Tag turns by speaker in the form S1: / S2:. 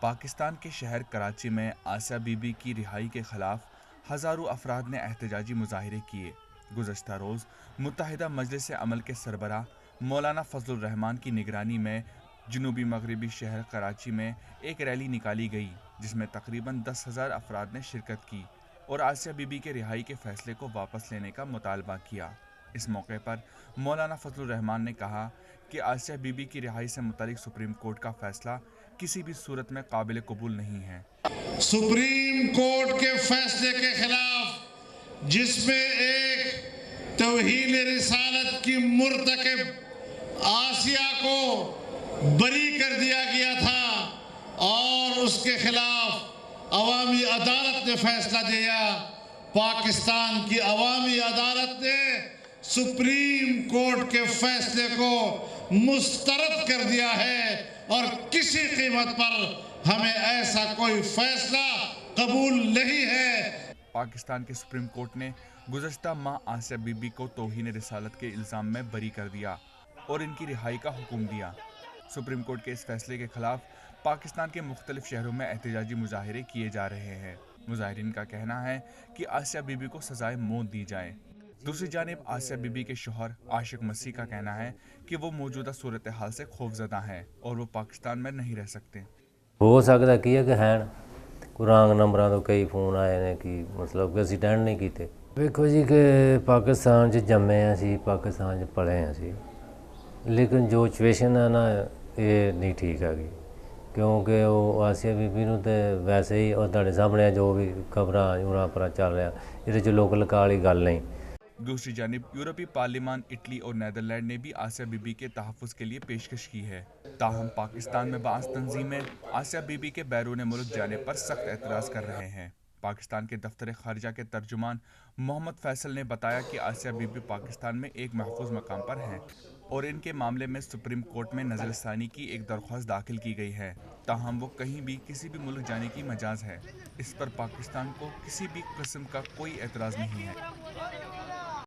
S1: پاکستان کے شہر کراچی میں آسیہ بی بی کی رہائی کے خلاف ہزاروں افراد نے احتجاجی مظاہرے کیے۔ گزشتہ روز متحدہ مجلس عمل کے سربراہ مولانا فضل الرحمان کی نگرانی میں جنوبی مغربی شہر کراچی میں ایک ریلی نکالی گئی، جس میں تقریباً 10,000 افراد نے شرکت کی اور آسیہ بی بی کے رہائی کے فیصلے کو واپس لینے کا مطالبہ کیا۔ اس موقع پر مولانا فضل الرحمان نے کہا کہ آسیہ بی بی کی رہائی سے متعلق سپریم کورٹ کا فیصلہ کسی بھی صورت میں قابل قبول نہیں ہے۔
S2: سپریم کورٹ کے فیصلے کے خلاف جس میں ایک توہین رسالت کی مرتکب آسیہ کو بری کر دیا گیا تھا اور اس کے خلاف عوامی عدالت نے فیصلہ دیا، پاکستان کی عوامی عدالت نے سپریم کورٹ کے فیصلے کو مسترد کر دیا ہے اور کسی قیمت پر ہمیں ایسا کوئی فیصلہ قبول نہیں ہے۔
S1: پاکستان کے سپریم کورٹ نے گزشتہ ماہ آسیہ بی بی کو توہین رسالت کے الزام میں بری کر دیا اور ان کی رہائی کا حکم دیا۔ سپریم کورٹ کے اس فیصلے کے خلاف پاکستان کے مختلف شہروں میں احتجاجی مظاہرے کیے جا رہے ہیں۔ مظاہرین کا کہنا ہے کہ آسیہ بی بی کو سزائے موت دی جائے۔ دوسری جانب آسیہ بی بی کے شوہر عاشق مسیح کا کہنا ہے کہ وہ موجودہ صورتحال سے خوفزدہ ہیں اور وہ پاکستان میں نہیں رہ سکتے۔
S3: ہو سکتا کی ہے کہ ہیں کوئی رانگ نمبروں تو کئی فون آئے نے کہ مطلب کہ اسی اٹینڈ نہیں کیتے۔ دیکھو جی کہ پاکستان جمے ہیں، پاکستان پڑھے ہیں، لیکن جو سچویشن ہے نا یہ نہیں ٹھیک ہے، کیونکہ وہ آسیہ بی بی نوں تے ویسے ہی اور تھوڑے سامنے جو بھی خبراں پر چل رہا یہ جو لوک لکا والی گل نہیں۔
S1: دوسری جانب یورپی پارلیمان، اٹلی اور نیدرلینڈ نے بھی آسیہ بی بی کے تحفظ کے لیے پیشکش کی ہے۔ تاہم پاکستان میں بعض تنظیمیں آسیہ بی بی کے بیرون ملک جانے پر سخت اعتراض کر رہے ہیں۔ پاکستان کے دفتر خارجہ کے ترجمان محمد فیصل نے بتایا کہ آسیہ بی بی پاکستان میں ایک محفوظ مقام پر ہیں اور ان کے معاملے میں سپریم کورٹ میں نظر ثانی کی ایک درخواست داخل کی گئی ہے۔ تاہم وہ کہیں بھی کسی بھی ملک جانے کی مجاز ہے۔ اس پر پاکستان کو کسی بھی قسم کا کوئی اعتراض نہیں ہے۔